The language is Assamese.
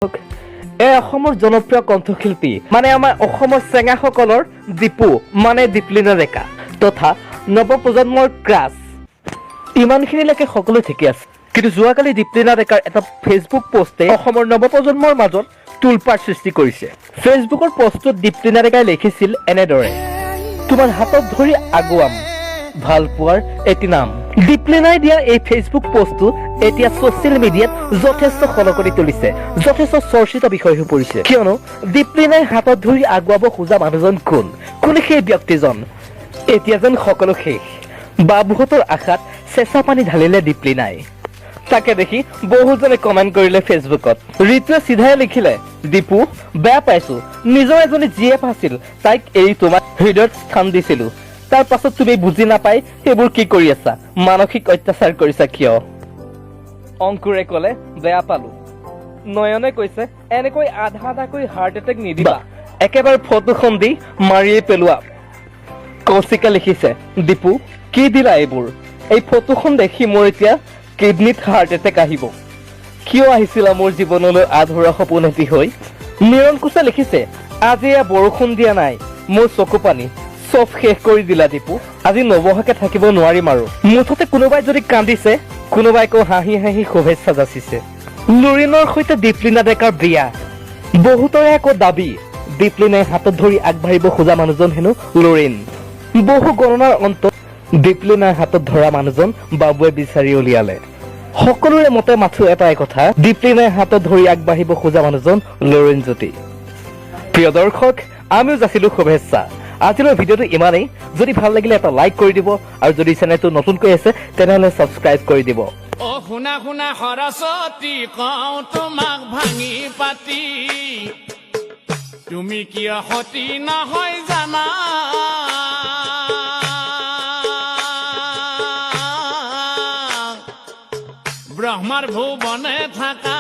অসমৰ জনপ্ৰিয় কণ্ঠশিল্পী মানে আমাৰ অসমৰ চেঙাসকলৰ দীপু মানে দীপলিনা ডেকা তথা নৱপ্ৰজন্মৰ ক্ৰাছ ইমানখিনিলৈকে সকলো ঠিকে আছে কিন্তু যোৱাকালি দীপলিনা ডেকাৰ এটা ফেচবুক পোষ্টে অসমৰ নৱপ্ৰজন্মৰ মাজত তুলপাৰ সৃষ্টি কৰিছে ফেচবুকৰ পোষ্টত দীপলিনা ডেকাই লিখিছিল এনেদৰে তোমাৰ হাতত ধৰি আগুৱাম ভাল পোৱাৰ এটি নাম দীপলিনাই দিয়া এই ফেচবুক পোষ্টটো এতিয়া সোশ্যাল মিডিয়াত যথেষ্ট খলকৰি তুলিছে যথেষ্ট চৰ্চিত বিষয় হৈ পৰিছে কিয়নো দীপলিনাই হাতত ধৰি আগুৱাব খোজা মানুহজন কোন সেই ব্যক্তিজন এতিয়া যেন সকলো শেষ বাবুহঁতৰ আশাত চেঁচা পানী ঢালিলে দীপলিনাই তাকে দেখি বহুজনে কমেণ্ট কৰিলে ফেচবুকত ঋতুৱে চিধাই লিখিলে দীপু বেয়া পাইছো নিজৰ এজনী জিএফ আছিল তাইক এৰি তোমাৰ হৃদয়ত স্থান দিছিলো তাৰ পাছত তুমি বুজি নাপাই সেইবোৰ কি কৰি আছা মানসিক অত্যাচাৰ কৰিছা কিয় অংকুৰে ক'লে বেয়া পালো নয়নে কৈছে এনেকৈ আধাকৈ হাৰ্ট এটেক নিদিবা একেবাৰে ফটোখন দি মাৰিয়ে পেলোৱা কৌশিকে লিখিছে দীপু কি দিলা এইবোৰ এই ফটোখন দেখি মোৰ এতিয়া কিডনিত হাৰ্ট এটেক আহিব কিয় আহিছিলা মোৰ জীৱনলৈ আধৰুৱা সপোন এটি হৈ নিৰংকুশে লিখিছে আজি বৰষুণ দিয়া নাই মোৰ চকু পানী চব শেষ কৰি দিলা দীপু আজি নবহাকে থাকিব নোৱাৰিম আৰু মুঠতে কোনোবাই যদি কান্দিছে কোনোবাই কো হাঁহি হাঁহি শুভেচ্ছা যাচিছে লুৰিনৰ সৈতে দীপলিনা ডেকাৰ বিয়া বহুতৰে একো দাবী দীপলিনাই হাতত ধৰি আগবাঢ়িব খোজা মানুহজন হেনো লুৰিন বহু গণনাৰ অন্তত দীপলিনাৰ হাতত ধৰা মানুহজন বাবুৱে বিচাৰি উলিয়ালে সকলোৰে মতে মাথো এটাই কথা দীপলিনাই হাতত ধৰি আগবাঢ়িব খোজা মানুহজন লুৰিন জ্যোতি প্ৰিয় দৰ্শক আমিও যাচিলো শুভেচ্ছা আজিলৈ ভিডিঅ'টো ইমানেই যদি ভাল লাগিলে এটা লাইক কৰি দিব আৰু যদি চেনেলটো নতুনকৈ আছে তেনেহ'লে সাবস্ক্ৰাইব কৰি দিব ও শুনা শুনা সৰস্বতী কওঁ তোমাক ভাঙি পাতি তুমি কিয় সতী নহয় জানা ব্ৰহ্মাৰ ভুৱনে থাকা